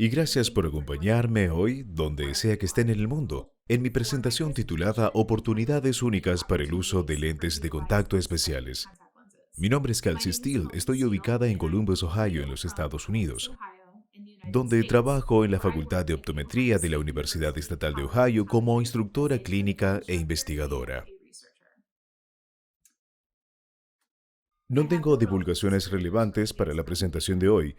Y gracias por acompañarme hoy, donde sea que estén en el mundo, en mi presentación titulada Oportunidades únicas para el uso de lentes de contacto especiales. Mi nombre es Kelsey Steele, estoy ubicada en Columbus, Ohio, en los Estados Unidos, donde trabajo en la Facultad de Optometría de la Universidad Estatal de Ohio como instructora clínica e investigadora. No tengo divulgaciones relevantes para la presentación de hoy,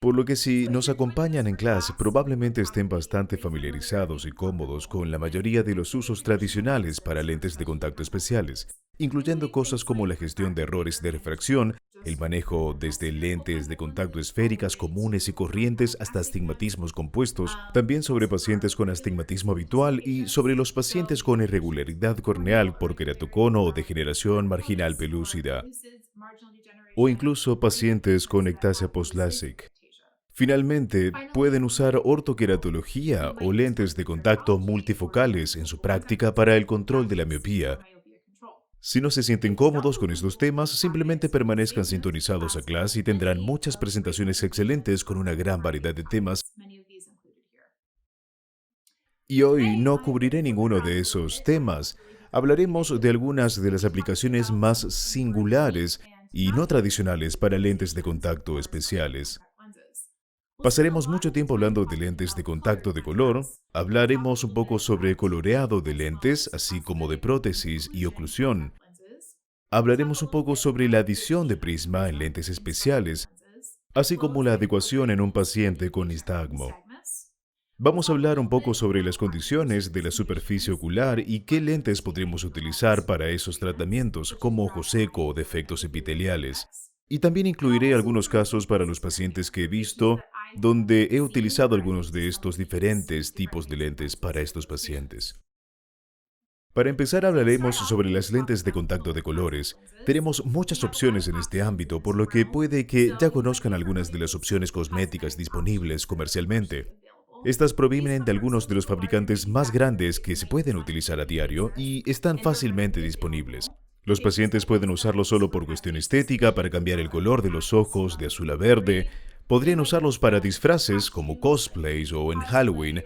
por lo que si nos acompañan en clase probablemente estén bastante familiarizados y cómodos con la mayoría de los usos tradicionales para lentes de contacto especiales, incluyendo cosas como la gestión de errores de refracción, el manejo desde lentes de contacto esféricas comunes y corrientes hasta astigmatismos compuestos, también sobre pacientes con astigmatismo habitual y sobre los pacientes con irregularidad corneal por queratocono o degeneración marginal pelúcida, o incluso pacientes con ectasia post-LASIK. Finalmente, pueden usar ortoqueratología o lentes de contacto multifocales en su práctica para el control de la miopía. Si no se sienten cómodos con estos temas, simplemente permanezcan sintonizados a clase y tendrán muchas presentaciones excelentes con una gran variedad de temas. Y hoy no cubriré ninguno de esos temas. Hablaremos de algunas de las aplicaciones más singulares y no tradicionales para lentes de contacto especiales. Pasaremos mucho tiempo hablando de lentes de contacto de color, hablaremos un poco sobre coloreado de lentes, así como de prótesis y oclusión. Hablaremos un poco sobre la adición de prisma en lentes especiales, así como la adecuación en un paciente con nistagmo. Vamos a hablar un poco sobre las condiciones de la superficie ocular y qué lentes podríamos utilizar para esos tratamientos, como ojo seco o defectos epiteliales. Y también incluiré algunos casos para los pacientes que he visto, donde he utilizado algunos de estos diferentes tipos de lentes para estos pacientes. Para empezar, hablaremos sobre las lentes de contacto de colores. Tenemos muchas opciones en este ámbito, por lo que puede que ya conozcan algunas de las opciones cosméticas disponibles comercialmente. Estas provienen de algunos de los fabricantes más grandes que se pueden utilizar a diario y están fácilmente disponibles. Los pacientes pueden usarlo solo por cuestión estética, para cambiar el color de los ojos de azul a verde. Podrían usarlos para disfraces como cosplays o en Halloween,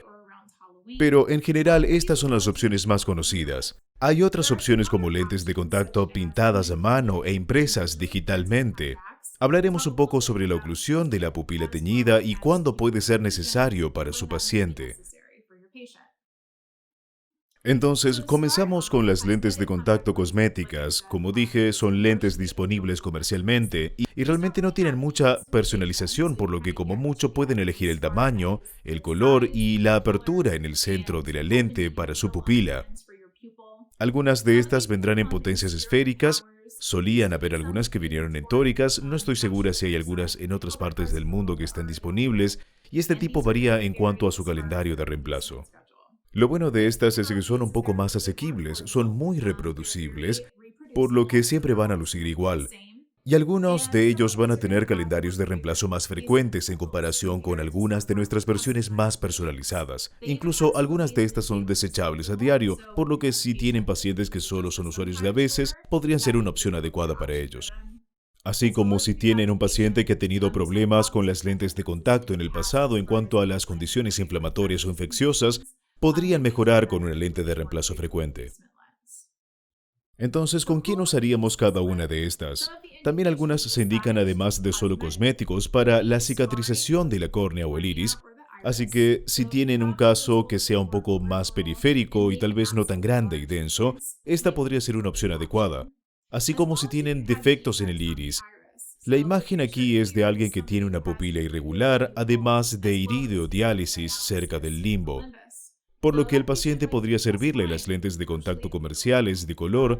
pero en general estas son las opciones más conocidas. Hay otras opciones como lentes de contacto pintadas a mano e impresas digitalmente. Hablaremos un poco sobre la oclusión de la pupila teñida y cuándo puede ser necesario para su paciente. Entonces, comenzamos con las lentes de contacto cosméticas. Como dije, son lentes disponibles comercialmente y realmente no tienen mucha personalización, por lo que como mucho pueden elegir el tamaño, el color y la apertura en el centro de la lente para su pupila. Algunas de estas vendrán en potencias esféricas. Solían haber algunas que vinieron en tóricas, no estoy segura si hay algunas en otras partes del mundo que están disponibles, y este tipo varía en cuanto a su calendario de reemplazo. Lo bueno de estas es que son un poco más asequibles, son muy reproducibles, por lo que siempre van a lucir igual. Y algunos de ellos van a tener calendarios de reemplazo más frecuentes en comparación con algunas de nuestras versiones más personalizadas. Incluso algunas de estas son desechables a diario, por lo que si tienen pacientes que solo son usuarios de a veces, podrían ser una opción adecuada para ellos. Así como si tienen un paciente que ha tenido problemas con las lentes de contacto en el pasado en cuanto a las condiciones inflamatorias o infecciosas, podrían mejorar con una lente de reemplazo frecuente. Entonces, ¿con quién usaríamos cada una de estas? También algunas se indican además de solo cosméticos para la cicatrización de la córnea o el iris, así que si tienen un caso que sea un poco más periférico y tal vez no tan grande y denso, esta podría ser una opción adecuada, así como si tienen defectos en el iris. La imagen aquí es de alguien que tiene una pupila irregular, además de iridiodiálisis cerca del limbo, por lo que el paciente podría servirle las lentes de contacto comerciales de color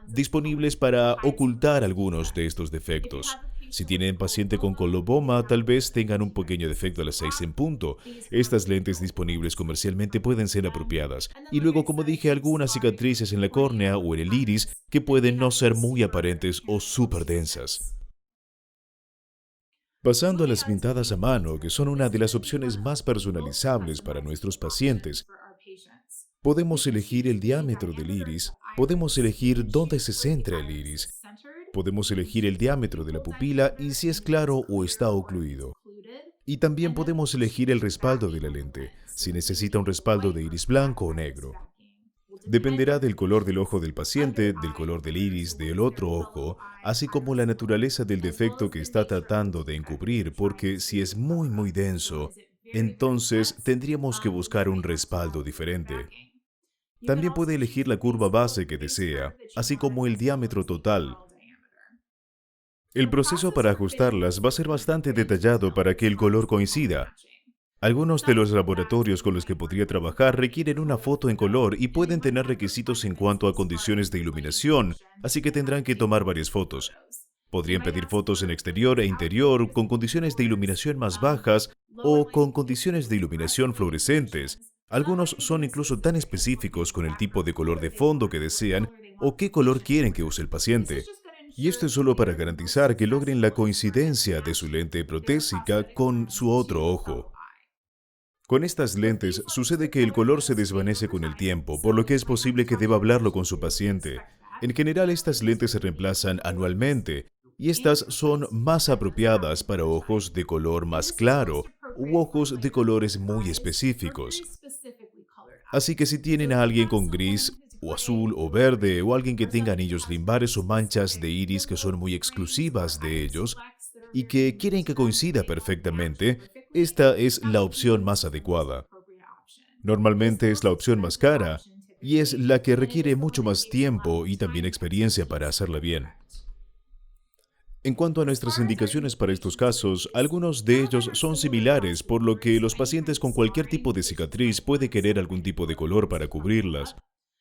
disponibles para ocultar algunos de estos defectos. Si tienen paciente con coloboma, tal vez tengan un pequeño defecto a las 6 en punto. Estas lentes disponibles comercialmente pueden ser apropiadas. Y luego, como dije, algunas cicatrices en la córnea o en el iris que pueden no ser muy aparentes o súper densas. Pasando a las pintadas a mano, que son una de las opciones más personalizables para nuestros pacientes, podemos elegir el diámetro del iris, podemos elegir dónde se centra el iris, podemos elegir el diámetro de la pupila y si es claro o está ocluido. Y también podemos elegir el respaldo de la lente, si necesita un respaldo de iris blanco o negro. Dependerá del color del ojo del paciente, del color del iris del otro ojo, así como la naturaleza del defecto que está tratando de encubrir, porque si es muy denso, entonces tendríamos que buscar un respaldo diferente. También puede elegir la curva base que desea, así como el diámetro total. El proceso para ajustarlas va a ser bastante detallado para que el color coincida. Algunos de los laboratorios con los que podría trabajar requieren una foto en color y pueden tener requisitos en cuanto a condiciones de iluminación, así que tendrán que tomar varias fotos. Podrían pedir fotos en exterior e interior con condiciones de iluminación más bajas o con condiciones de iluminación fluorescentes. Algunos son incluso tan específicos con el tipo de color de fondo que desean o qué color quieren que use el paciente. Y esto es solo para garantizar que logren la coincidencia de su lente protésica con su otro ojo. Con estas lentes sucede que el color se desvanece con el tiempo, por lo que es posible que deba hablarlo con su paciente. En general, estas lentes se reemplazan anualmente, y estas son más apropiadas para ojos de color más claro u ojos de colores muy específicos. Así que si tienen a alguien con gris o azul o verde o alguien que tenga anillos limbares o manchas de iris que son muy exclusivas de ellos y que quieren que coincida perfectamente, esta es la opción más adecuada. Normalmente es la opción más cara y es la que requiere mucho más tiempo y también experiencia para hacerla bien. En cuanto a nuestras indicaciones para estos casos, algunos de ellos son similares, por lo que los pacientes con cualquier tipo de cicatriz pueden querer algún tipo de color para cubrirlas.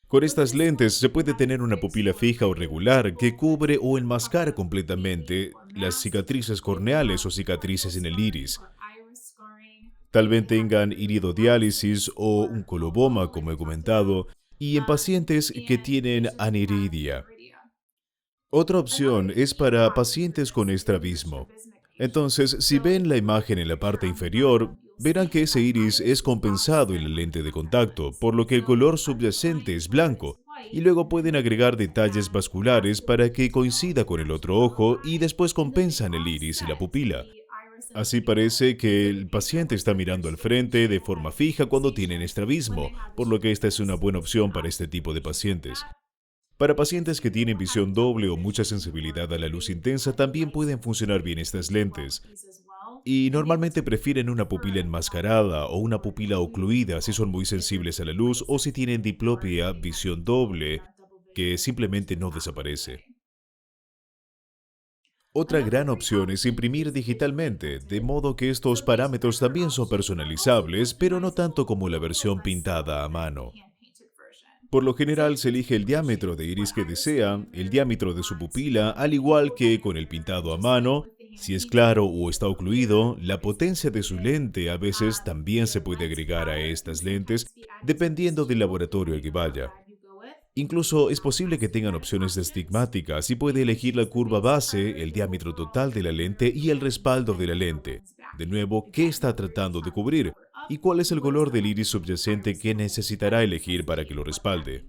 Con estas lentes se puede tener una pupila fija o regular que cubre o enmascara completamente las cicatrices corneales o cicatrices en el iris. Tal vez tengan iridodiálisis o un coloboma, como he comentado, y en pacientes que tienen aniridia. Otra opción es para pacientes con estrabismo. Entonces, si ven la imagen en la parte inferior, verán que ese iris es compensado en la lente de contacto, por lo que el color subyacente es blanco, y luego pueden agregar detalles vasculares para que coincida con el otro ojo y después compensan el iris y la pupila. Así parece que el paciente está mirando al frente de forma fija cuando tienen estrabismo, por lo que esta es una buena opción para este tipo de pacientes. Para pacientes que tienen visión doble o mucha sensibilidad a la luz intensa, también pueden funcionar bien estas lentes. Y normalmente prefieren una pupila enmascarada o una pupila ocluida si son muy sensibles a la luz o si tienen diplopia, visión doble, que simplemente no desaparece. Otra gran opción es imprimir digitalmente, de modo que estos parámetros también son personalizables, pero no tanto como la versión pintada a mano. Por lo general se elige el diámetro de iris que desea, el diámetro de su pupila, al igual que con el pintado a mano. Si es claro o está ocluido, la potencia de su lente a veces también se puede agregar a estas lentes, dependiendo del laboratorio al que vaya. Incluso es posible que tengan opciones estigmáticas y puede elegir la curva base, el diámetro total de la lente y el respaldo de la lente. De nuevo, ¿qué está tratando de cubrir? ¿Y cuál es el color del iris subyacente que necesitará elegir para que lo respalde?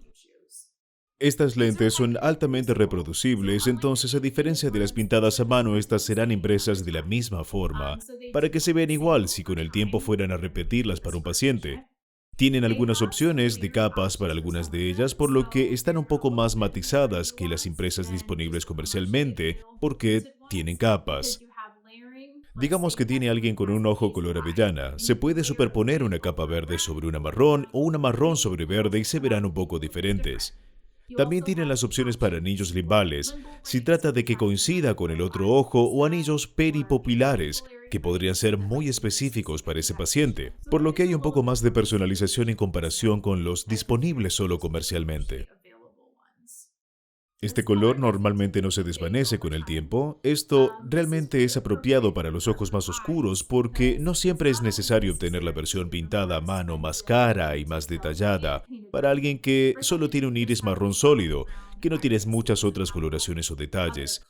Estas lentes son altamente reproducibles, entonces a diferencia de las pintadas a mano, estas serán impresas de la misma forma, para que se vean igual si con el tiempo fueran a repetirlas para un paciente. Tienen algunas opciones de capas para algunas de ellas, por lo que están un poco más matizadas que las impresas disponibles comercialmente, porque tienen capas. Digamos que tiene alguien con un ojo color avellana. Se puede superponer una capa verde sobre una marrón o una marrón sobre verde y se verán un poco diferentes. También tienen las opciones para anillos limbales, si trata de que coincida con el otro ojo, o anillos peripupilares, que podrían ser muy específicos para ese paciente, por lo que hay un poco más de personalización en comparación con los disponibles solo comercialmente. Este color normalmente no se desvanece con el tiempo. Esto realmente es apropiado para los ojos más oscuros porque no siempre es necesario obtener la versión pintada a mano más cara y más detallada para alguien que solo tiene un iris marrón sólido, que no tiene muchas otras coloraciones o detalles,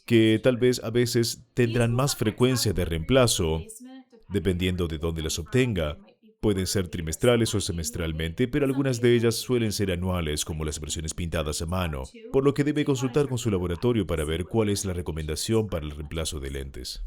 que tal vez a veces tendrán más frecuencia de reemplazo, dependiendo de dónde las obtenga. Pueden ser trimestrales o semestralmente, pero algunas de ellas suelen ser anuales, como las versiones pintadas a mano, por lo que debe consultar con su laboratorio para ver cuál es la recomendación para el reemplazo de lentes.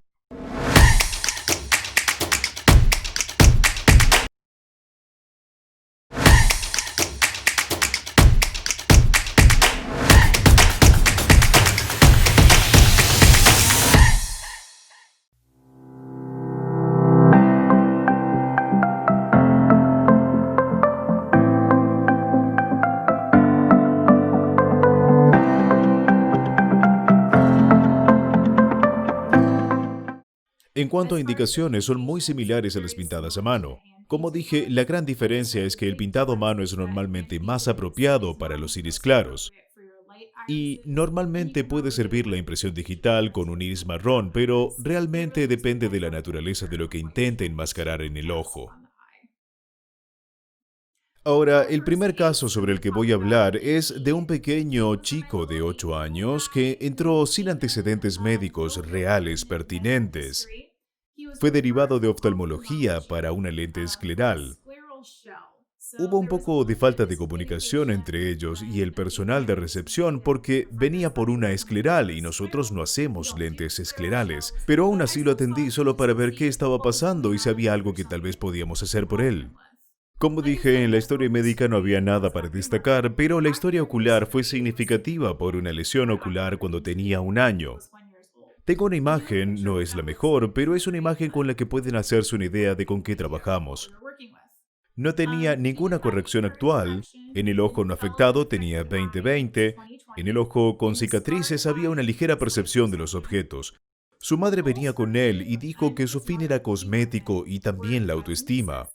En cuanto a indicaciones, son muy similares a las pintadas a mano. Como dije, la gran diferencia es que el pintado a mano es normalmente más apropiado para los iris claros. Y normalmente puede servir la impresión digital con un iris marrón, pero realmente depende de la naturaleza de lo que intente enmascarar en el ojo. Ahora, el primer caso sobre el que voy a hablar es de un pequeño chico de 8 años que entró sin antecedentes médicos reales pertinentes. Fue derivado de oftalmología para una lente escleral. Hubo un poco de falta de comunicación entre ellos y el personal de recepción porque venía por una escleral y nosotros no hacemos lentes esclerales, pero aún así lo atendí solo para ver qué estaba pasando y si había algo que tal vez podíamos hacer por él. Como dije, en la historia médica no había nada para destacar, pero la historia ocular fue significativa por una lesión ocular cuando tenía 1 año. Tengo una imagen, no es la mejor, pero es una imagen con la que pueden hacerse una idea de con qué trabajamos. No tenía ninguna corrección actual, en el ojo no afectado tenía 20/20, en el ojo con cicatrices había una ligera percepción de los objetos. Su madre venía con él y dijo que su fin era cosmético y también la autoestima.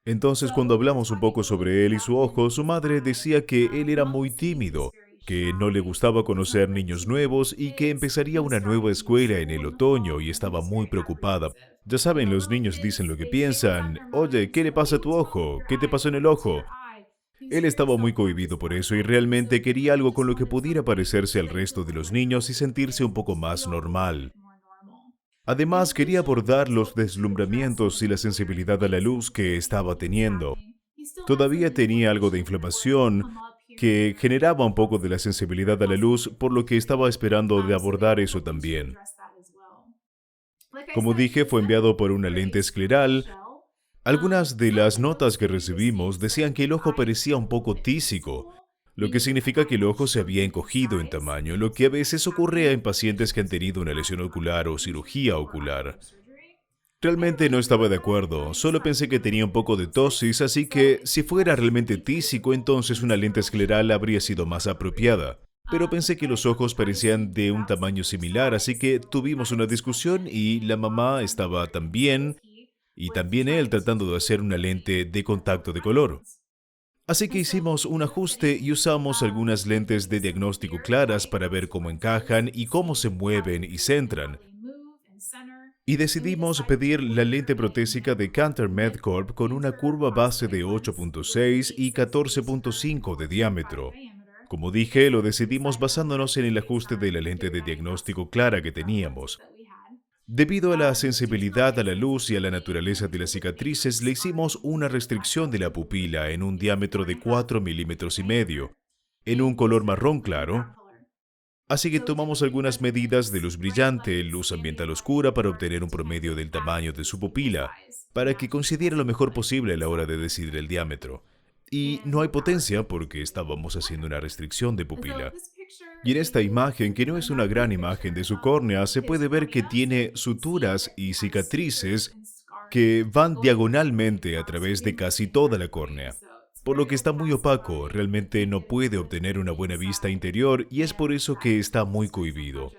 Entonces, cuando hablamos un poco sobre él y su ojo, su madre decía que él era muy tímido, que no le gustaba conocer niños nuevos y que empezaría una nueva escuela en el otoño y estaba muy preocupada. Ya saben, los niños dicen lo que piensan. Oye, ¿qué le pasa a tu ojo? ¿Qué te pasó en el ojo? Él estaba muy cohibido por eso y realmente quería algo con lo que pudiera parecerse al resto de los niños y sentirse un poco más normal. Además, quería abordar los deslumbramientos y la sensibilidad a la luz que estaba teniendo. Todavía tenía algo de inflamación que generaba un poco de la sensibilidad a la luz, por lo que estaba esperando de abordar eso también. Como dije, fue enviado por una lente escleral. Algunas de las notas que recibimos decían que el ojo parecía un poco tísico, lo que significa que el ojo se había encogido en tamaño, lo que a veces ocurre en pacientes que han tenido una lesión ocular o cirugía ocular. Realmente no estaba de acuerdo, solo pensé que tenía un poco de tosis, así que si fuera realmente tísico, entonces una lente escleral habría sido más apropiada. Pero pensé que los ojos parecían de un tamaño similar, así que tuvimos una discusión y la mamá estaba también, y también él tratando de hacer una lente de contacto de color. Así que hicimos un ajuste y usamos algunas lentes de diagnóstico claras para ver cómo encajan y cómo se mueven y centran. Y decidimos pedir la lente protésica de Cantor MedCorp con una curva base de 8.6 y 14.5 de diámetro. Como dije, lo decidimos basándonos en el ajuste de la lente de diagnóstico clara que teníamos. Debido a la sensibilidad a la luz y a la naturaleza de las cicatrices, le hicimos una restricción de la pupila en un diámetro de 4,5 mm, en un color marrón claro. Así que tomamos algunas medidas de luz brillante, luz ambiental oscura para obtener un promedio del tamaño de su pupila, para que coincidiera lo mejor posible a la hora de decidir el diámetro. Y no hay potencia porque estábamos haciendo una restricción de pupila. Y en esta imagen, que no es una gran imagen de su córnea, se puede ver que tiene suturas y cicatrices que van diagonalmente a través de casi toda la córnea. Por lo que está muy opaco, realmente no puede obtener una buena vista interior y es por eso que está muy cohibido.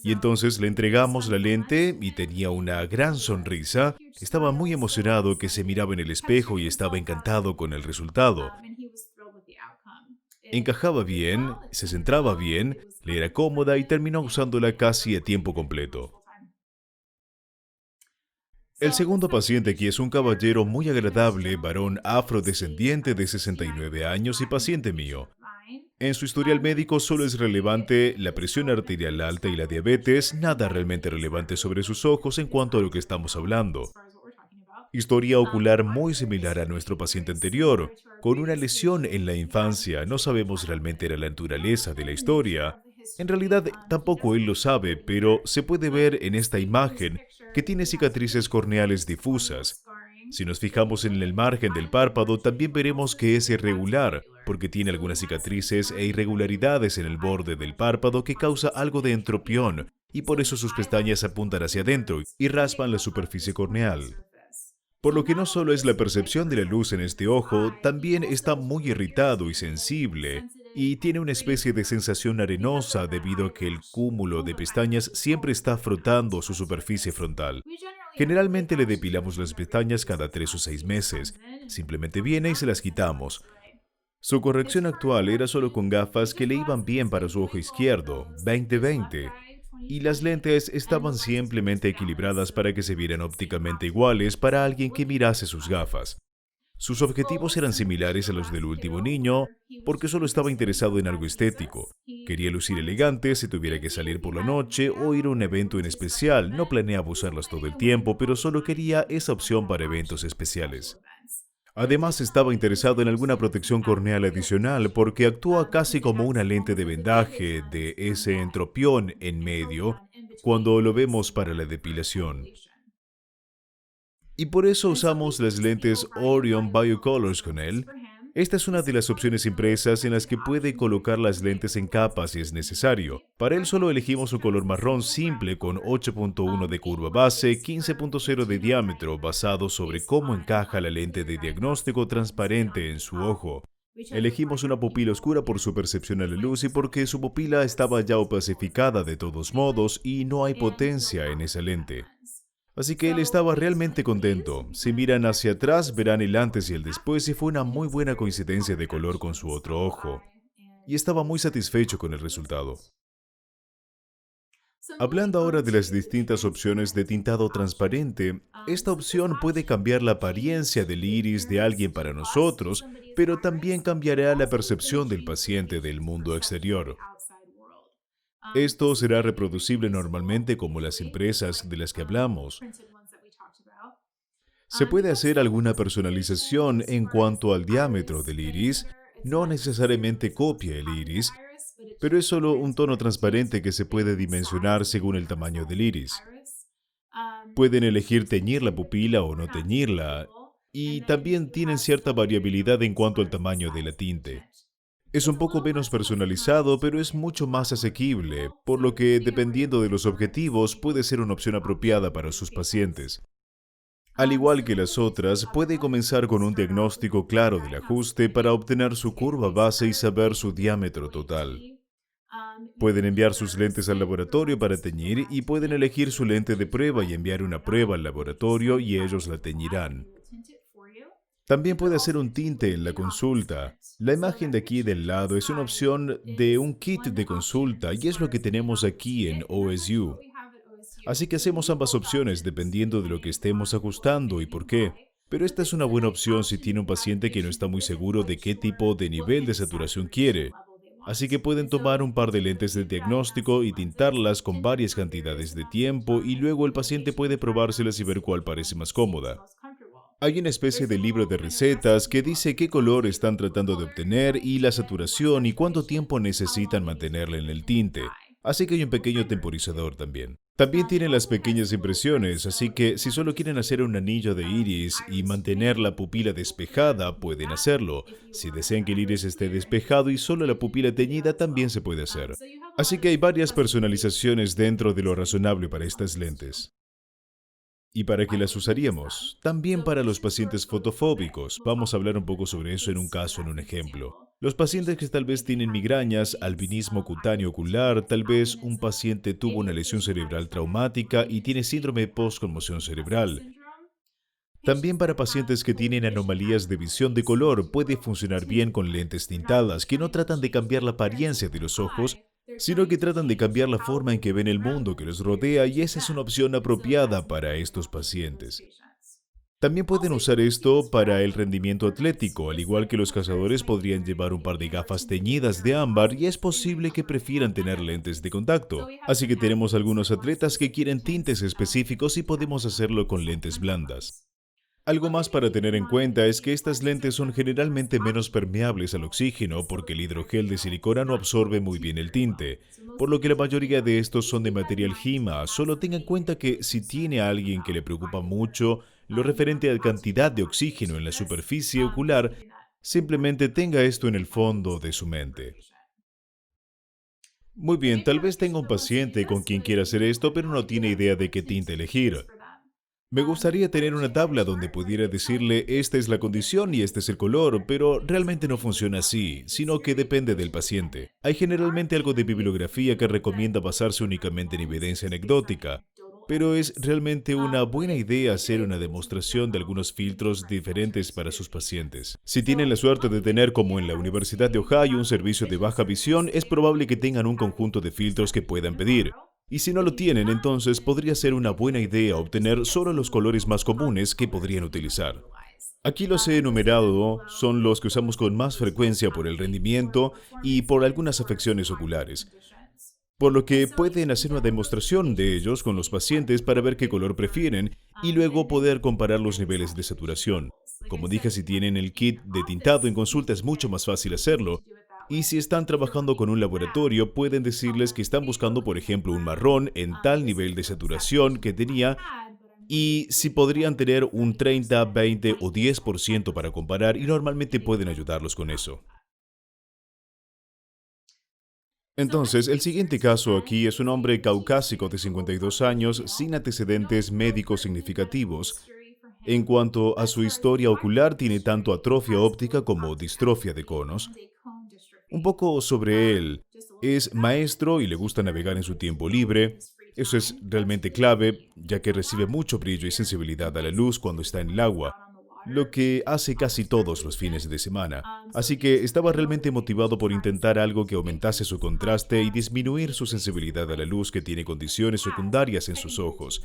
Y entonces le entregamos la lente y tenía una gran sonrisa. Estaba muy emocionado que se miraba en el espejo y estaba encantado con el resultado. Encajaba bien, se centraba bien, le era cómoda y terminó usándola casi a tiempo completo. El segundo paciente aquí es un caballero muy agradable, varón afrodescendiente de 69 años y paciente mío. En su historial médico solo es relevante la presión arterial alta y la diabetes, nada realmente relevante sobre sus ojos en cuanto a lo que estamos hablando. Historia ocular muy similar a nuestro paciente anterior, con una lesión en la infancia. No sabemos realmente la naturaleza de la historia. En realidad, tampoco él lo sabe, pero se puede ver en esta imagen que tiene cicatrices corneales difusas. Si nos fijamos en el margen del párpado, también veremos que es irregular, porque tiene algunas cicatrices e irregularidades en el borde del párpado que causa algo de entropión, y por eso sus pestañas apuntan hacia adentro y raspan la superficie corneal. Por lo que no solo es la percepción de la luz en este ojo, también está muy irritado y sensible. y tiene una especie de sensación arenosa debido a que el cúmulo de pestañas siempre está frotando su superficie frontal. Generalmente le depilamos las pestañas cada 3 o 6 meses. Simplemente viene y se las quitamos. Su corrección actual era solo con gafas que le iban bien para su ojo izquierdo, 20-20, y las lentes estaban simplemente equilibradas para que se vieran ópticamente iguales para alguien que mirase sus gafas. Sus objetivos eran similares a los del último niño, porque solo estaba interesado en algo estético. Quería lucir elegante si tuviera que salir por la noche o ir a un evento en especial. No planeaba usarlas todo el tiempo, pero solo quería esa opción para eventos especiales. Además, estaba interesado en alguna protección corneal adicional porque actúa casi como una lente de vendaje de ese entropión en medio cuando lo vemos para la depilación. Y por eso usamos las lentes Orion Biocolors con él. Esta es una de las opciones impresas en las que puede colocar las lentes en capas si es necesario. Para él solo elegimos un color marrón simple con 8.1 de curva base, 15.0 de diámetro, basado sobre cómo encaja la lente de diagnóstico transparente en su ojo. Elegimos una pupila oscura por su percepción a la luz y porque su pupila estaba ya opacificada de todos modos y no hay potencia en esa lente. Así que él estaba realmente contento. Si miran hacia atrás, verán el antes y el después y fue una muy buena coincidencia de color con su otro ojo. Y estaba muy satisfecho con el resultado. Hablando ahora de las distintas opciones de tintado transparente, esta opción puede cambiar la apariencia del iris de alguien para nosotros, pero también cambiará la percepción del paciente del mundo exterior. Esto será reproducible normalmente como las impresas de las que hablamos. Se puede hacer alguna personalización en cuanto al diámetro del iris. No necesariamente copia el iris, pero es solo un tono transparente que se puede dimensionar según el tamaño del iris. Pueden elegir teñir la pupila o no teñirla, y también tienen cierta variabilidad en cuanto al tamaño de la tinte. Es un poco menos personalizado, pero es mucho más asequible, por lo que, dependiendo de los objetivos, puede ser una opción apropiada para sus pacientes. Al igual que las otras, puede comenzar con un diagnóstico claro del ajuste para obtener su curva base y saber su diámetro total. Pueden enviar sus lentes al laboratorio para teñir y pueden elegir su lente de prueba y enviar una prueba al laboratorio y ellos la teñirán. También puede hacer un tinte en la consulta. La imagen de aquí del lado es una opción de un kit de consulta y es lo que tenemos aquí en OSU. Así que hacemos ambas opciones dependiendo de lo que estemos ajustando y por qué. Pero esta es una buena opción si tiene un paciente que no está muy seguro de qué tipo de nivel de saturación quiere. Así que pueden tomar un par de lentes de diagnóstico y tintarlas con varias cantidades de tiempo y luego el paciente puede probárselas y ver cuál parece más cómoda. Hay una especie de libro de recetas que dice qué color están tratando de obtener y la saturación y cuánto tiempo necesitan mantenerla en el tinte. Así que hay un pequeño temporizador también. También tienen las pequeñas impresiones, así que si solo quieren hacer un anillo de iris y mantener la pupila despejada, pueden hacerlo. Si desean que el iris esté despejado y solo la pupila teñida, también se puede hacer. Así que hay varias personalizaciones dentro de lo razonable para estas lentes. ¿Y para qué las usaríamos? También para los pacientes fotofóbicos. Vamos a hablar un poco sobre eso en un caso, en un ejemplo. Los pacientes que tal vez tienen migrañas, albinismo cutáneo ocular, tal vez un paciente tuvo una lesión cerebral traumática y tiene síndrome post-conmoción cerebral. También para pacientes que tienen anomalías de visión de color puede funcionar bien con lentes tintadas que no tratan de cambiar la apariencia de los ojos, sino que tratan de cambiar la forma en que ven el mundo que los rodea y esa es una opción apropiada para estos pacientes. También pueden usar esto para el rendimiento atlético, al igual que los cazadores podrían llevar un par de gafas teñidas de ámbar y es posible que prefieran tener lentes de contacto. Así que tenemos algunos atletas que quieren tintes específicos y podemos hacerlo con lentes blandas. Algo más para tener en cuenta es que estas lentes son generalmente menos permeables al oxígeno porque el hidrogel de silicona no absorbe muy bien el tinte, por lo que la mayoría de estos son de material HIMA. Solo tenga en cuenta que si tiene a alguien que le preocupa mucho lo referente a la cantidad de oxígeno en la superficie ocular, simplemente tenga esto en el fondo de su mente. Muy bien, tal vez tenga un paciente con quien quiera hacer esto, pero no tiene idea de qué tinte elegir. Me gustaría tener una tabla donde pudiera decirle esta es la condición y este es el color, pero realmente no funciona así, sino que depende del paciente. Hay generalmente algo de bibliografía que recomienda basarse únicamente en evidencia anecdótica, pero es realmente una buena idea hacer una demostración de algunos filtros diferentes para sus pacientes. Si tienen la suerte de tener, como en la Universidad de Ohio, un servicio de baja visión, es probable que tengan un conjunto de filtros que puedan pedir. Y si no lo tienen, entonces podría ser una buena idea obtener solo los colores más comunes que podrían utilizar. Aquí los he enumerado, son los que usamos con más frecuencia por el rendimiento y por algunas afecciones oculares, por lo que pueden hacer una demostración de ellos con los pacientes para ver qué color prefieren y luego poder comparar los niveles de saturación. Como dije, si tienen el kit de tintado en consulta es mucho más fácil hacerlo. Y si están trabajando con un laboratorio, pueden decirles que están buscando, por ejemplo, un marrón en tal nivel de saturación que tenía y si podrían tener un 30, 20 o 10% para comparar y normalmente pueden ayudarlos con eso. Entonces, el siguiente caso aquí es un hombre caucásico de 52 años sin antecedentes médicos significativos. En cuanto a su historia ocular, tiene tanto atrofia óptica como distrofia de conos. Un poco sobre él. Es maestro y le gusta navegar en su tiempo libre. Eso es realmente clave, ya que recibe mucho brillo y sensibilidad a la luz cuando está en el agua, lo que hace casi todos los fines de semana. Así que estaba realmente motivado por intentar algo que aumentase su contraste y disminuir su sensibilidad a la luz que tiene condiciones secundarias en sus ojos.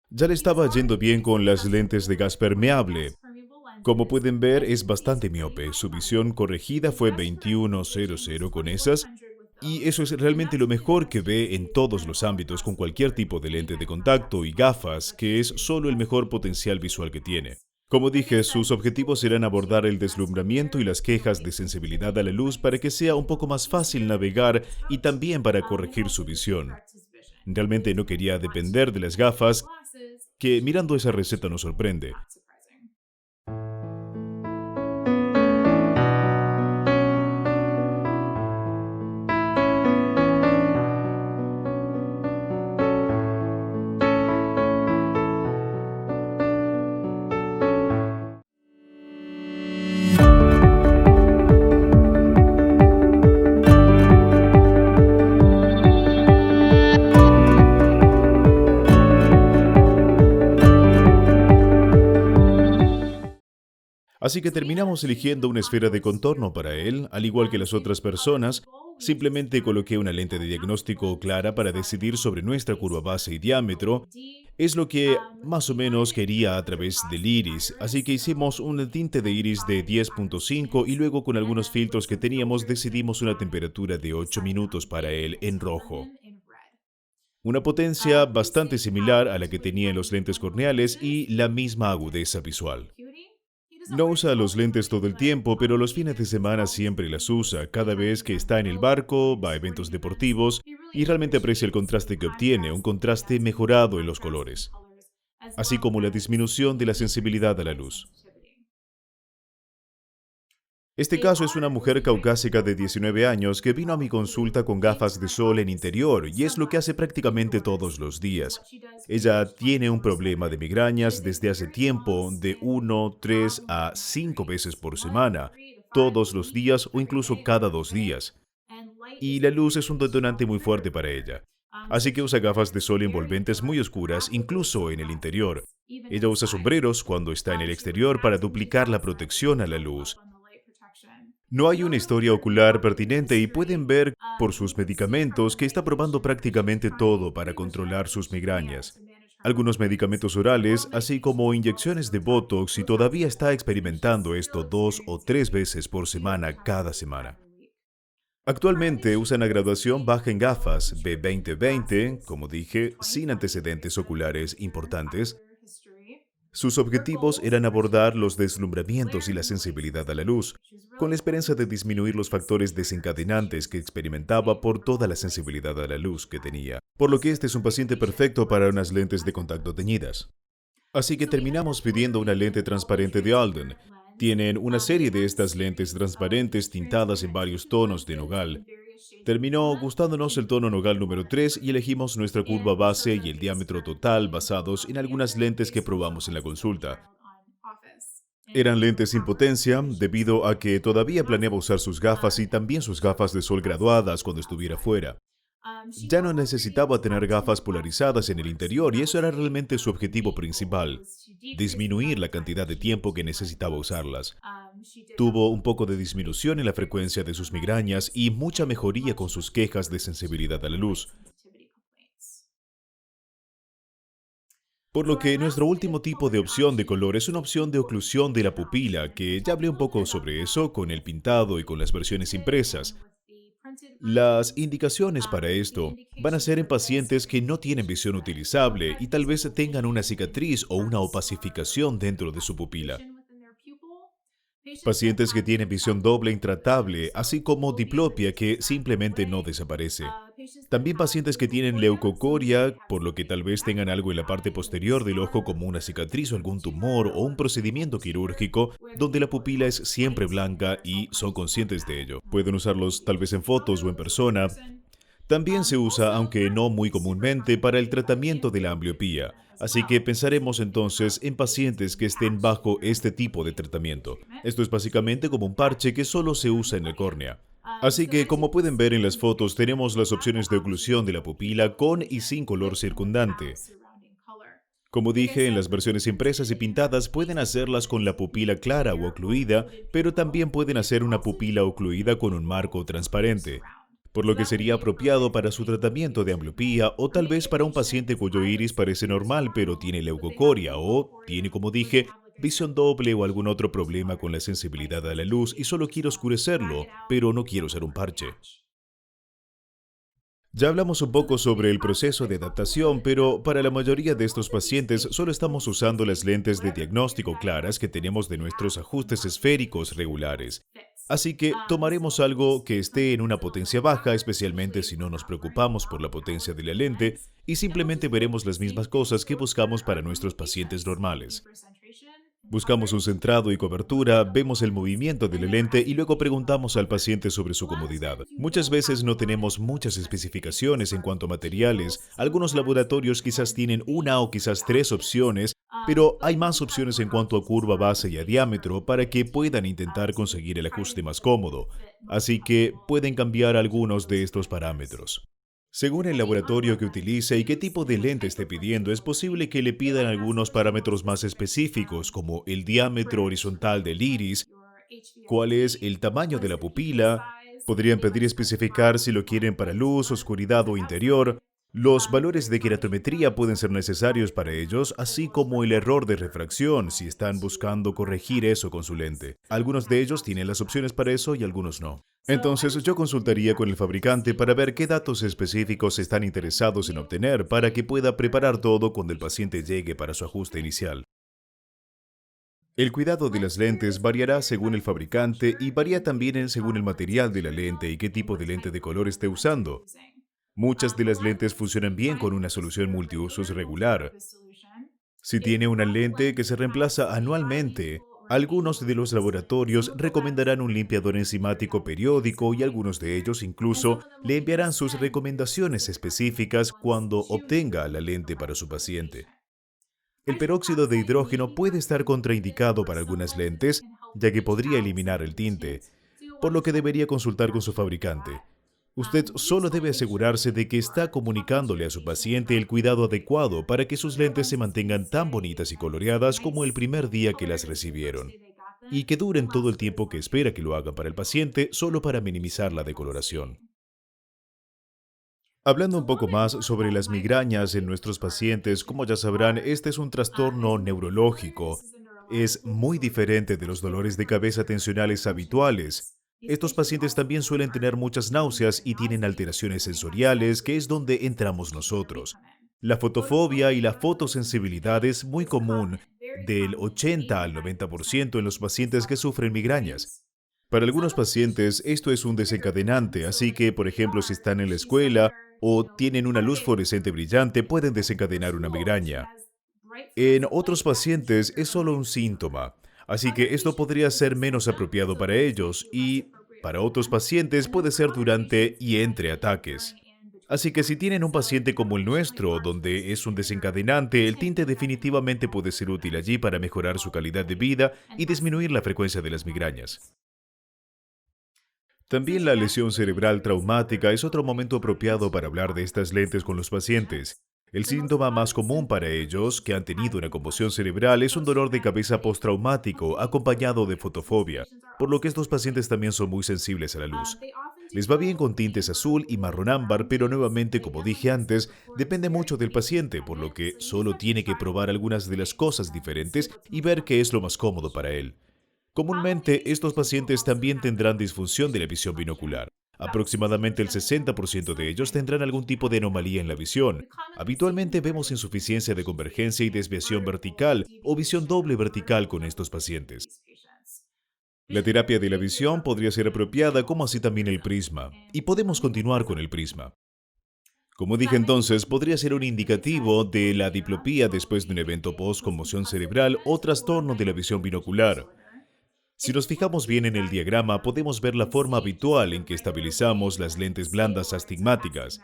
Ya le estaba yendo bien con las lentes de gas permeable. Como pueden ver, es bastante miope. Su visión corregida fue 2100 con esas, y eso es realmente lo mejor que ve en todos los ámbitos con cualquier tipo de lente de contacto y gafas, que es solo el mejor potencial visual que tiene. Como dije, sus objetivos serán abordar el deslumbramiento y las quejas de sensibilidad a la luz para que sea un poco más fácil navegar y también para corregir su visión. Realmente no quería depender de las gafas, que mirando esa receta nos sorprende. Así que terminamos eligiendo una esfera de contorno para él, al igual que las otras personas. Simplemente coloqué una lente de diagnóstico clara para decidir sobre nuestra curva base y diámetro. Es lo que más o menos quería a través del iris, así que hicimos un tinte de iris de 10.5 y luego con algunos filtros que teníamos decidimos una temperatura de 8 minutos para él en rojo. Una potencia bastante similar a la que tenía en los lentes corneales y la misma agudeza visual. No usa los lentes todo el tiempo, pero los fines de semana siempre las usa. Cada vez que está en el barco, va a eventos deportivos y realmente aprecia el contraste que obtiene, un contraste mejorado en los colores, así como la disminución de la sensibilidad a la luz. Este caso es una mujer caucásica de 19 años que vino a mi consulta con gafas de sol en interior y es lo que hace prácticamente todos los días. Ella tiene un problema de migrañas desde hace tiempo de 1, 3 a 5 veces por semana, todos los días o incluso cada 2 días. Y la luz es un detonante muy fuerte para ella. Así que usa gafas de sol envolventes muy oscuras, incluso en el interior. Ella usa sombreros cuando está en el exterior para duplicar la protección a la luz. No hay una historia ocular pertinente y pueden ver por sus medicamentos que está probando prácticamente todo para controlar sus migrañas. Algunos medicamentos orales, así como inyecciones de Botox y todavía está experimentando esto 2 o 3 veces por semana cada semana. Actualmente usa una graduación baja en gafas B20-20, como dije, sin antecedentes oculares importantes. Sus objetivos eran abordar los deslumbramientos y la sensibilidad a la luz, con la esperanza de disminuir los factores desencadenantes que experimentaba por toda la sensibilidad a la luz que tenía, por lo que este es un paciente perfecto para unas lentes de contacto teñidas. Así que terminamos pidiendo una lente transparente de Alden. Tienen una serie de estas lentes transparentes tintadas en varios tonos de nogal. Terminó gustándonos el tono nogal número 3 y elegimos nuestra curva base y el diámetro total basados en algunas lentes que probamos en la consulta. Eran lentes sin potencia debido a que todavía planeaba usar sus gafas y también sus gafas de sol graduadas cuando estuviera fuera. Ya no necesitaba tener gafas polarizadas en el interior y eso era realmente su objetivo principal, disminuir la cantidad de tiempo que necesitaba usarlas. Tuvo un poco de disminución en la frecuencia de sus migrañas y mucha mejoría con sus quejas de sensibilidad a la luz. Por lo que nuestro último tipo de opción de color es una opción de oclusión de la pupila, que ya hablé un poco sobre eso con el pintado y con las versiones impresas. Las indicaciones para esto van a ser en pacientes que no tienen visión utilizable y tal vez tengan una cicatriz o una opacificación dentro de su pupila. Pacientes que tienen visión doble intratable, así como diplopia que simplemente no desaparece. También pacientes que tienen leucocoria, por lo que tal vez tengan algo en la parte posterior del ojo como una cicatriz o algún tumor o un procedimiento quirúrgico donde la pupila es siempre blanca y son conscientes de ello. Pueden usarlos tal vez en fotos o en persona. También se usa, aunque no muy comúnmente, para el tratamiento de la ambliopía. Así que pensaremos entonces en pacientes que estén bajo este tipo de tratamiento. Esto es básicamente como un parche que solo se usa en la córnea. Así que, como pueden ver en las fotos, tenemos las opciones de oclusión de la pupila con y sin color circundante. Como dije, en las versiones impresas y pintadas pueden hacerlas con la pupila clara o ocluida, pero también pueden hacer una pupila ocluida con un marco transparente, por lo que sería apropiado para su tratamiento de ambliopía o tal vez para un paciente cuyo iris parece normal pero tiene leucocoria o tiene, como dije, visión doble o algún otro problema con la sensibilidad a la luz y solo quiero oscurecerlo, pero no quiero usar un parche. Ya hablamos un poco sobre el proceso de adaptación, pero para la mayoría de estos pacientes solo estamos usando las lentes de diagnóstico claras que tenemos de nuestros ajustes esféricos regulares. Así que tomaremos algo que esté en una potencia baja, especialmente si no nos preocupamos por la potencia de la lente, y simplemente veremos las mismas cosas que buscamos para nuestros pacientes normales. Buscamos un centrado y cobertura, vemos el movimiento de la lente y luego preguntamos al paciente sobre su comodidad. Muchas veces no tenemos muchas especificaciones en cuanto a materiales. Algunos laboratorios quizás tienen una o quizás tres opciones, pero hay más opciones en cuanto a curva base y a diámetro para que puedan intentar conseguir el ajuste más cómodo. Así que pueden cambiar algunos de estos parámetros. Según el laboratorio que utilice y qué tipo de lente esté pidiendo, es posible que le pidan algunos parámetros más específicos, como el diámetro horizontal del iris, cuál es el tamaño de la pupila. Podrían pedir especificar si lo quieren para luz, oscuridad o interior. Los valores de queratometría pueden ser necesarios para ellos, así como el error de refracción, si están buscando corregir eso con su lente. Algunos de ellos tienen las opciones para eso y algunos no. Entonces, yo consultaría con el fabricante para ver qué datos específicos están interesados en obtener para que pueda preparar todo cuando el paciente llegue para su ajuste inicial. El cuidado de las lentes variará según el fabricante y varía también según el material de la lente y qué tipo de lente de color esté usando. Muchas de las lentes funcionan bien con una solución multiusos regular. Si tiene una lente que se reemplaza anualmente, algunos de los laboratorios recomendarán un limpiador enzimático periódico y algunos de ellos incluso le enviarán sus recomendaciones específicas cuando obtenga la lente para su paciente. El peróxido de hidrógeno puede estar contraindicado para algunas lentes, ya que podría eliminar el tinte, por lo que debería consultar con su fabricante. Usted solo debe asegurarse de que está comunicándole a su paciente el cuidado adecuado para que sus lentes se mantengan tan bonitas y coloreadas como el primer día que las recibieron, y que duren todo el tiempo que espera que lo hagan para el paciente, solo para minimizar la decoloración. Hablando un poco más sobre las migrañas en nuestros pacientes, como ya sabrán, este es un trastorno neurológico. Es muy diferente de los dolores de cabeza tensionales habituales. Estos pacientes también suelen tener muchas náuseas y tienen alteraciones sensoriales, que es donde entramos nosotros. La fotofobia y la fotosensibilidad es muy común, del 80 al 90% en los pacientes que sufren migrañas. Para algunos pacientes esto es un desencadenante, así que, por ejemplo, si están en la escuela o tienen una luz fluorescente brillante, pueden desencadenar una migraña. En otros pacientes es solo un síntoma, así que esto podría ser menos apropiado para ellos y Para otros pacientes puede ser durante y entre ataques. Así que si tienen un paciente como el nuestro, donde es un desencadenante, el tinte definitivamente puede ser útil allí para mejorar su calidad de vida y disminuir la frecuencia de las migrañas. También la lesión cerebral traumática es otro momento apropiado para hablar de estas lentes con los pacientes. El síntoma más común para ellos, que han tenido una conmoción cerebral, es un dolor de cabeza postraumático acompañado de fotofobia, por lo que estos pacientes también son muy sensibles a la luz. Les va bien con tintes azul y marrón ámbar, pero nuevamente, como dije antes, depende mucho del paciente, por lo que solo tiene que probar algunas de las cosas diferentes y ver qué es lo más cómodo para él. Comúnmente, estos pacientes también tendrán disfunción de la visión binocular. Aproximadamente el 60% de ellos tendrán algún tipo de anomalía en la visión. Habitualmente vemos insuficiencia de convergencia y desviación vertical o visión doble vertical con estos pacientes. La terapia de la visión podría ser apropiada, como así también el prisma, y podemos continuar con el prisma. Como dije entonces, podría ser un indicativo de la diplopía después de un evento post-conmoción cerebral o trastorno de la visión binocular. Si nos fijamos bien en el diagrama, podemos ver la forma habitual en que estabilizamos las lentes blandas astigmáticas.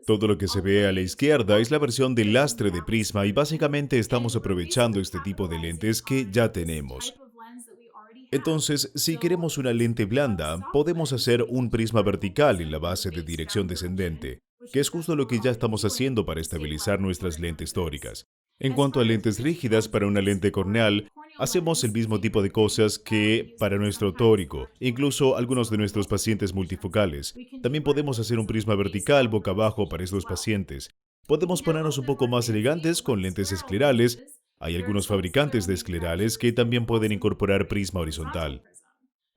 Todo lo que se ve a la izquierda es la versión del lastre de prisma y básicamente estamos aprovechando este tipo de lentes que ya tenemos. Entonces, si queremos una lente blanda, podemos hacer un prisma vertical en la base de dirección descendente, que es justo lo que ya estamos haciendo para estabilizar nuestras lentes tóricas. En cuanto a lentes rígidas para una lente corneal, hacemos el mismo tipo de cosas que para nuestro tórico, incluso algunos de nuestros pacientes multifocales. También podemos hacer un prisma vertical boca abajo para estos pacientes. Podemos ponernos un poco más elegantes con lentes esclerales. Hay algunos fabricantes de esclerales que también pueden incorporar prisma horizontal.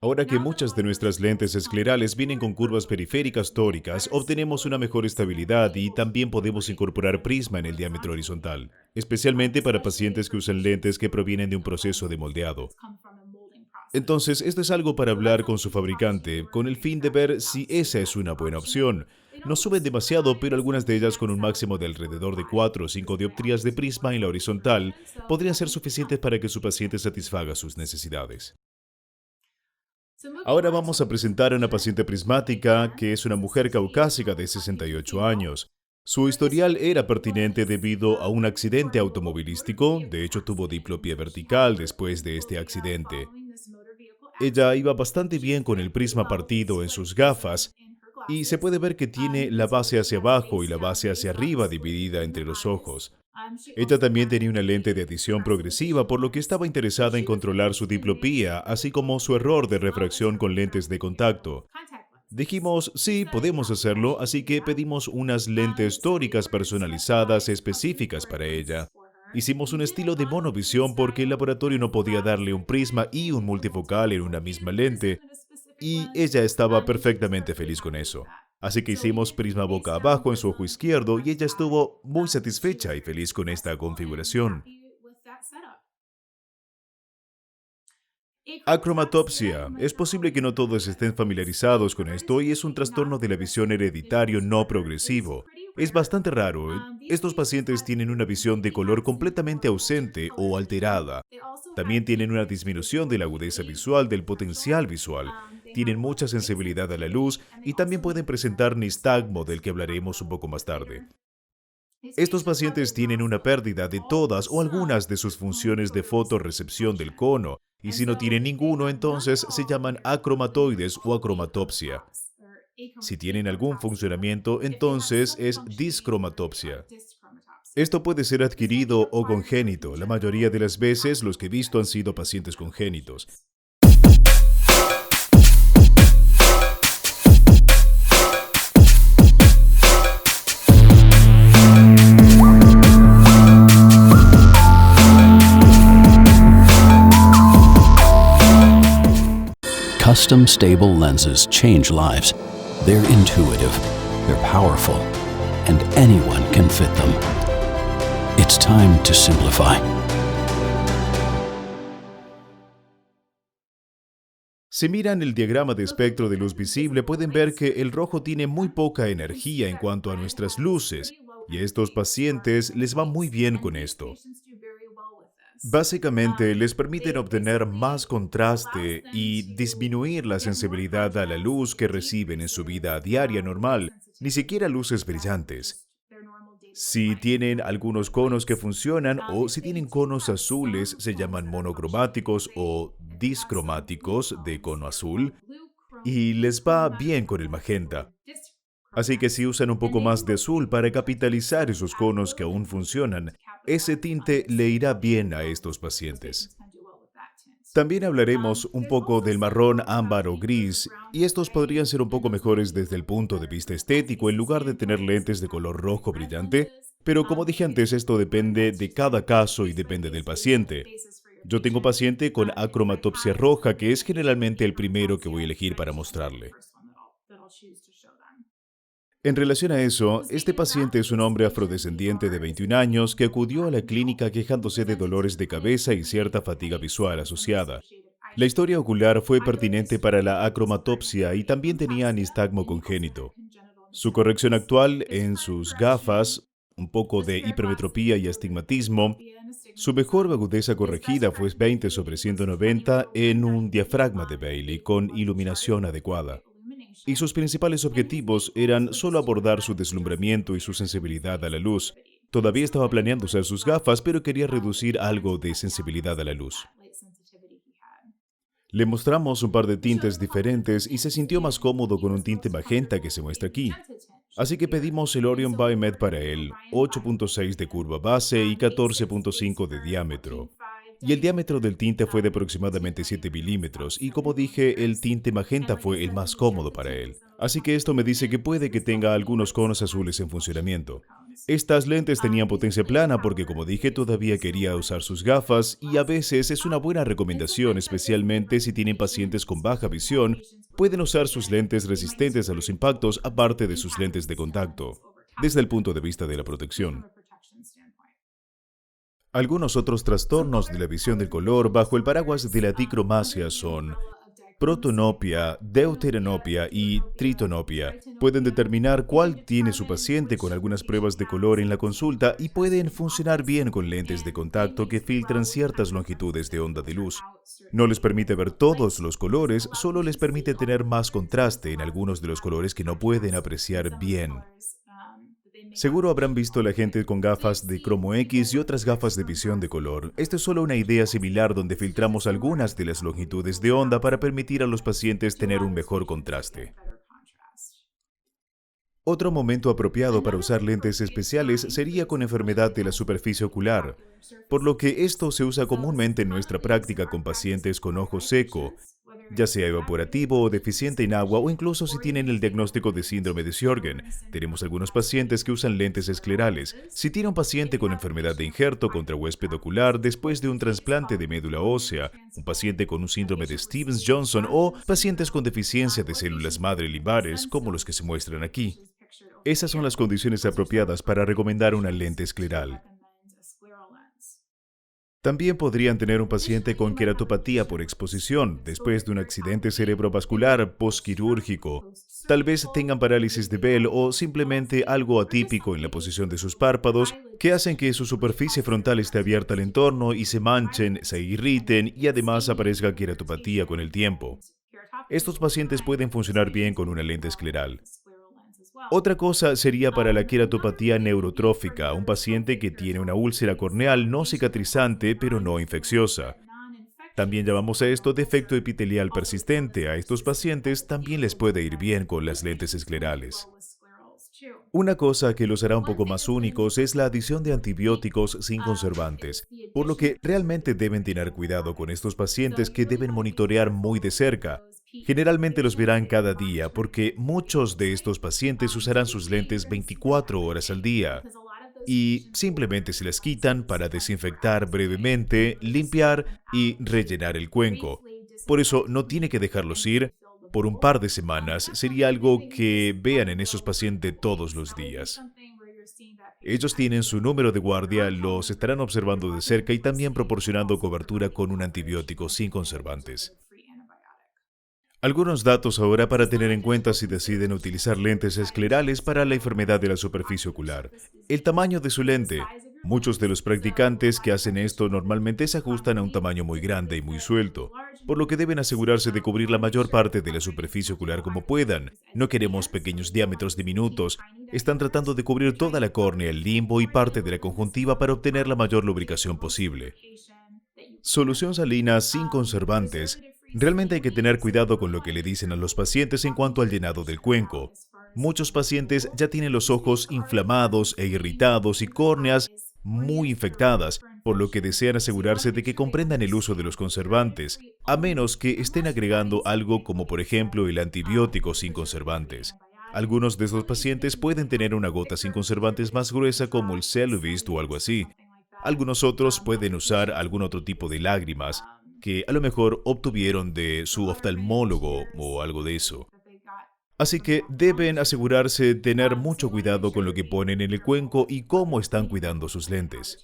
Ahora que muchas de nuestras lentes esclerales vienen con curvas periféricas tóricas, obtenemos una mejor estabilidad y también podemos incorporar prisma en el diámetro horizontal, especialmente para pacientes que usan lentes que provienen de un proceso de moldeado. Entonces, esto es algo para hablar con su fabricante, con el fin de ver si esa es una buena opción. No suben demasiado, pero algunas de ellas con un máximo de alrededor de 4 o 5 dioptrías de prisma en la horizontal podrían ser suficientes para que su paciente satisfaga sus necesidades. Ahora vamos a presentar a una paciente prismática que es una mujer caucásica de 68 años. Su historial era pertinente debido a un accidente automovilístico, de hecho tuvo diplopía vertical después de este accidente. Ella iba bastante bien con el prisma partido en sus gafas y se puede ver que tiene la base hacia abajo y la base hacia arriba dividida entre los ojos. Ella también tenía una lente de adición progresiva, por lo que estaba interesada en controlar su diplopía, así como su error de refracción con lentes de contacto. Dijimos, sí, podemos hacerlo, así que pedimos unas lentes tóricas personalizadas específicas para ella. Hicimos un estilo de monovisión porque el laboratorio no podía darle un prisma y un multifocal en una misma lente, y ella estaba perfectamente feliz con eso. Así que hicimos prisma boca abajo en su ojo izquierdo y ella estuvo muy satisfecha y feliz con esta configuración. Acromatopsia. Es posible que no todos estén familiarizados con esto y es un trastorno de la visión hereditario no progresivo. Es bastante raro. Estos pacientes tienen una visión de color completamente ausente o alterada. También tienen una disminución de la agudeza visual, del potencial visual. Tienen mucha sensibilidad a la luz y también pueden presentar nistagmo, del que hablaremos un poco más tarde. Estos pacientes tienen una pérdida de todas o algunas de sus funciones de fotorrecepción del cono, y si no tienen ninguno, entonces se llaman acromatoides o acromatopsia. Si tienen algún funcionamiento, entonces es discromatopsia. Esto puede ser adquirido o congénito. La mayoría de las veces los que he visto han sido pacientes congénitos. Custom stable lenses change lives. They're intuitive, they're powerful, and anyone can fit them. It's time to simplify. Si miran el diagrama de espectro de luz visible, pueden ver que el rojo tiene muy poca energía en cuanto a nuestras luces, y a estos pacientes les va muy bien con esto. Básicamente, les permiten obtener más contraste y disminuir la sensibilidad a la luz que reciben en su vida diaria normal, ni siquiera luces brillantes. Si tienen algunos conos que funcionan o si tienen conos azules, se llaman monocromáticos o discromáticos de cono azul y les va bien con el magenta. Así que si usan un poco más de azul para capitalizar esos conos que aún funcionan, ese tinte le irá bien a estos pacientes. También hablaremos un poco del marrón, ámbar o gris, y estos podrían ser un poco mejores desde el punto de vista estético en lugar de tener lentes de color rojo brillante, pero como dije antes, esto depende de cada caso y depende del paciente. Yo tengo paciente con acromatopsia roja, que es generalmente el primero que voy a elegir para mostrarle. En relación a eso, este paciente es un hombre afrodescendiente de 21 años que acudió a la clínica quejándose de dolores de cabeza y cierta fatiga visual asociada. La historia ocular fue pertinente para la acromatopsia y también tenía nistagmo congénito. Su corrección actual en sus gafas, un poco de hipermetropía y astigmatismo, su mejor agudeza corregida fue 20/190 en un diafragma de Bailey con iluminación adecuada. Y sus principales objetivos eran solo abordar su deslumbramiento y su sensibilidad a la luz. Todavía estaba planeando usar sus gafas, pero quería reducir algo de sensibilidad a la luz. Le mostramos un par de tintes diferentes y se sintió más cómodo con un tinte magenta que se muestra aquí. Así que pedimos el Orion Biomed para él, 8.6 de curva base y 14.5 de diámetro. Y el diámetro del tinte fue de aproximadamente 7 milímetros, y como dije, el tinte magenta fue el más cómodo para él. Así que esto me dice que puede que tenga algunos conos azules en funcionamiento. Estas lentes tenían potencia plana porque, como dije, todavía quería usar sus gafas, y a veces es una buena recomendación, especialmente si tienen pacientes con baja visión, pueden usar sus lentes resistentes a los impactos aparte de sus lentes de contacto, desde el punto de vista de la protección. Algunos otros trastornos de la visión del color bajo el paraguas de la dicromasia son protonopia, deuteranopia y tritonopia. Pueden determinar cuál tiene su paciente con algunas pruebas de color en la consulta y pueden funcionar bien con lentes de contacto que filtran ciertas longitudes de onda de luz. No les permite ver todos los colores, solo les permite tener más contraste en algunos de los colores que no pueden apreciar bien. Seguro habrán visto a la gente con gafas de cromo X y otras gafas de visión de color. Esta es solo una idea similar donde filtramos algunas de las longitudes de onda para permitir a los pacientes tener un mejor contraste. Otro momento apropiado para usar lentes especiales sería con enfermedad de la superficie ocular, por lo que esto se usa comúnmente en nuestra práctica con pacientes con ojo seco, ya sea evaporativo o deficiente en agua, o incluso si tienen el diagnóstico de síndrome de Sjögren. Tenemos algunos pacientes que usan lentes esclerales. Si tiene un paciente con enfermedad de injerto contra huésped ocular después de un trasplante de médula ósea, un paciente con un síndrome de Stevens-Johnson o pacientes con deficiencia de células madre limbares, como los que se muestran aquí. Esas son las condiciones apropiadas para recomendar una lente escleral. También podrían tener un paciente con queratopatía por exposición después de un accidente cerebrovascular postquirúrgico. Tal vez tengan parálisis de Bell o simplemente algo atípico en la posición de sus párpados que hacen que su superficie frontal esté abierta al entorno y se manchen, se irriten y además aparezca queratopatía con el tiempo. Estos pacientes pueden funcionar bien con una lente escleral. Otra cosa sería para la queratopatía neurotrófica, un paciente que tiene una úlcera corneal no cicatrizante pero no infecciosa. También llamamos a esto defecto epitelial persistente. A estos pacientes también les puede ir bien con las lentes esclerales. Una cosa que los hará un poco más únicos es la adición de antibióticos sin conservantes, por lo que realmente deben tener cuidado con estos pacientes que deben monitorear muy de cerca. Generalmente los verán cada día porque muchos de estos pacientes usarán sus lentes 24 horas al día y simplemente se las quitan para desinfectar brevemente, limpiar y rellenar el cuenco. Por eso no tiene que dejarlos ir por un par de semanas. Sería algo que vean en esos pacientes todos los días. Ellos tienen su número de guardia, los estarán observando de cerca y también proporcionando cobertura con un antibiótico sin conservantes. Algunos datos ahora para tener en cuenta si deciden utilizar lentes esclerales para la enfermedad de la superficie ocular. El tamaño de su lente. Muchos de los practicantes que hacen esto normalmente se ajustan a un tamaño muy grande y muy suelto, por lo que deben asegurarse de cubrir la mayor parte de la superficie ocular como puedan. No queremos pequeños diámetros diminutos. Están tratando de cubrir toda la córnea, el limbo y parte de la conjuntiva para obtener la mayor lubricación posible. Solución salina sin conservantes. Realmente hay que tener cuidado con lo que le dicen a los pacientes en cuanto al llenado del cuenco. Muchos pacientes ya tienen los ojos inflamados e irritados y córneas muy infectadas, por lo que desean asegurarse de que comprendan el uso de los conservantes, a menos que estén agregando algo como por ejemplo el antibiótico sin conservantes. Algunos de estos pacientes pueden tener una gota sin conservantes más gruesa como el Celuvist o algo así. Algunos otros pueden usar algún otro tipo de lágrimas que a lo mejor obtuvieron de su oftalmólogo o algo de eso. Así que deben asegurarse de tener mucho cuidado con lo que ponen en el cuenco y cómo están cuidando sus lentes.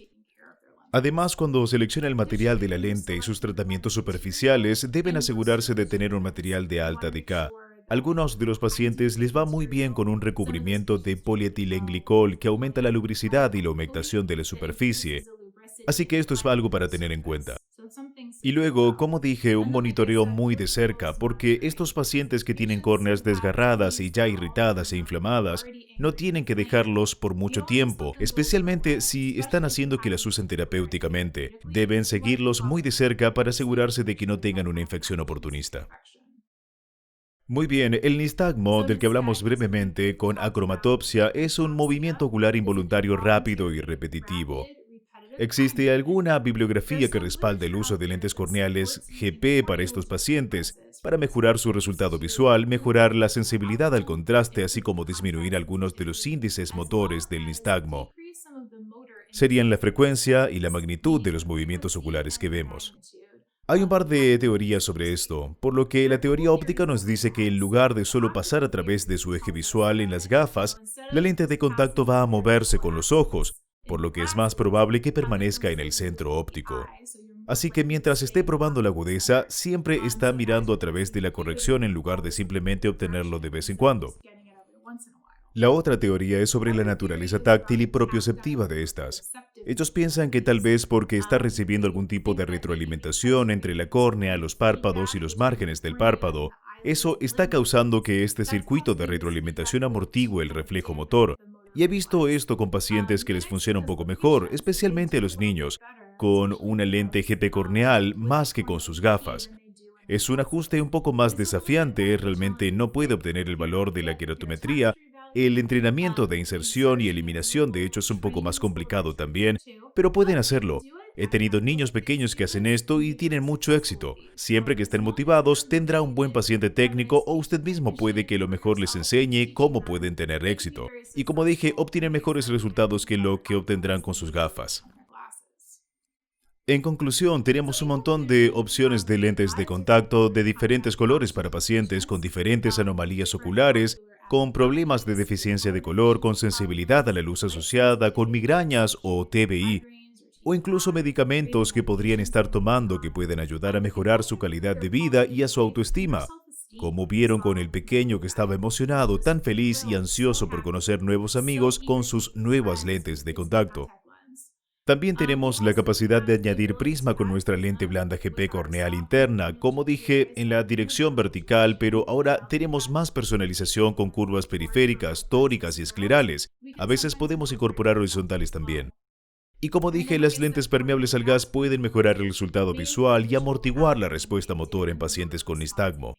Además, cuando selecciona el material de la lente y sus tratamientos superficiales, deben asegurarse de tener un material de alta DK. Algunos de los pacientes les va muy bien con un recubrimiento de polietilenglicol que aumenta la lubricidad y la humectación de la superficie. Así que esto es algo para tener en cuenta. Y luego, como dije, un monitoreo muy de cerca, porque estos pacientes que tienen córneas desgarradas y ya irritadas e inflamadas, no tienen que dejarlos por mucho tiempo, especialmente si están haciendo que las usen terapéuticamente. Deben seguirlos muy de cerca para asegurarse de que no tengan una infección oportunista. Muy bien, el nistagmo, del que hablamos brevemente con acromatopsia, es un movimiento ocular involuntario rápido y repetitivo. ¿Existe alguna bibliografía que respalde el uso de lentes corneales GP para estos pacientes, para mejorar su resultado visual, mejorar la sensibilidad al contraste, así como disminuir algunos de los índices motores del nistagmo? Serían la frecuencia y la magnitud de los movimientos oculares que vemos. Hay un par de teorías sobre esto, por lo que la teoría óptica nos dice que en lugar de solo pasar a través de su eje visual en las gafas, la lente de contacto va a moverse con los ojos, por lo que es más probable que permanezca en el centro óptico. Así que mientras esté probando la agudeza, siempre está mirando a través de la corrección en lugar de simplemente obtenerlo de vez en cuando. La otra teoría es sobre la naturaleza táctil y propioceptiva de estas. Ellos piensan que tal vez porque está recibiendo algún tipo de retroalimentación entre la córnea, los párpados y los márgenes del párpado, eso está causando que este circuito de retroalimentación amortigue el reflejo motor. Y he visto esto con pacientes que les funciona un poco mejor, especialmente a los niños, con una lente GP corneal más que con sus gafas. Es un ajuste un poco más desafiante, realmente no puede obtener el valor de la queratometría. El entrenamiento de inserción y eliminación de hecho es un poco más complicado también, pero pueden hacerlo. He tenido niños pequeños que hacen esto y tienen mucho éxito. Siempre que estén motivados, tendrá un buen paciente técnico o usted mismo puede que lo mejor les enseñe cómo pueden tener éxito. Y como dije, obtienen mejores resultados que lo que obtendrán con sus gafas. En conclusión, tenemos un montón de opciones de lentes de contacto de diferentes colores para pacientes con diferentes anomalías oculares, con problemas de deficiencia de color, con sensibilidad a la luz asociada, con migrañas o TBI, o incluso medicamentos que podrían estar tomando que pueden ayudar a mejorar su calidad de vida y a su autoestima. Como vieron con el pequeño que estaba emocionado, tan feliz y ansioso por conocer nuevos amigos con sus nuevas lentes de contacto. También tenemos la capacidad de añadir prisma con nuestra lente blanda GP corneal interna, como dije, en la dirección vertical, pero ahora tenemos más personalización con curvas periféricas, tóricas y esclerales. A veces podemos incorporar horizontales también. Y como dije, las lentes permeables al gas pueden mejorar el resultado visual y amortiguar la respuesta motora en pacientes con nistagmo.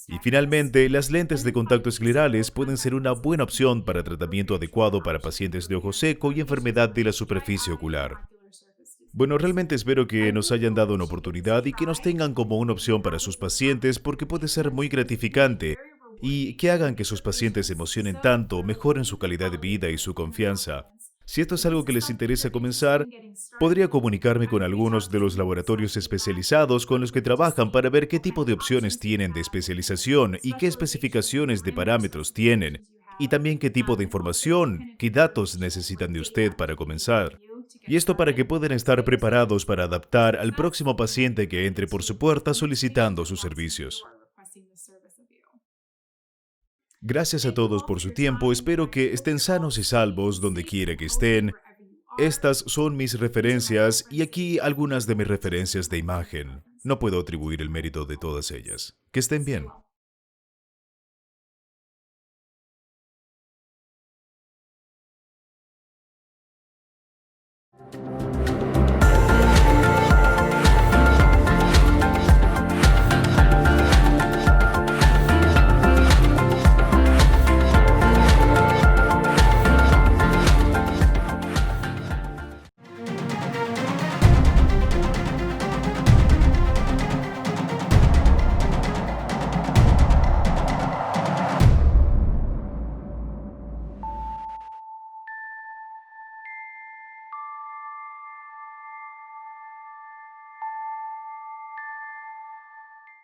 Y finalmente, las lentes de contacto esclerales pueden ser una buena opción para tratamiento adecuado para pacientes de ojo seco y enfermedad de la superficie ocular. Bueno, realmente espero que nos hayan dado una oportunidad y que nos tengan como una opción para sus pacientes porque puede ser muy gratificante y que hagan que sus pacientes se emocionen tanto, mejoren su calidad de vida y su confianza. Si esto es algo que les interesa comenzar, podría comunicarme con algunos de los laboratorios especializados con los que trabajan para ver qué tipo de opciones tienen de especialización y qué especificaciones de parámetros tienen, y también qué tipo de información, qué datos necesitan de usted para comenzar. Y esto para que puedan estar preparados para adaptar al próximo paciente que entre por su puerta solicitando sus servicios. Gracias a todos por su tiempo, espero que estén sanos y salvos donde quiera que estén. Estas son mis referencias y aquí algunas de mis referencias de imagen. No puedo atribuir el mérito de todas ellas. Que estén bien.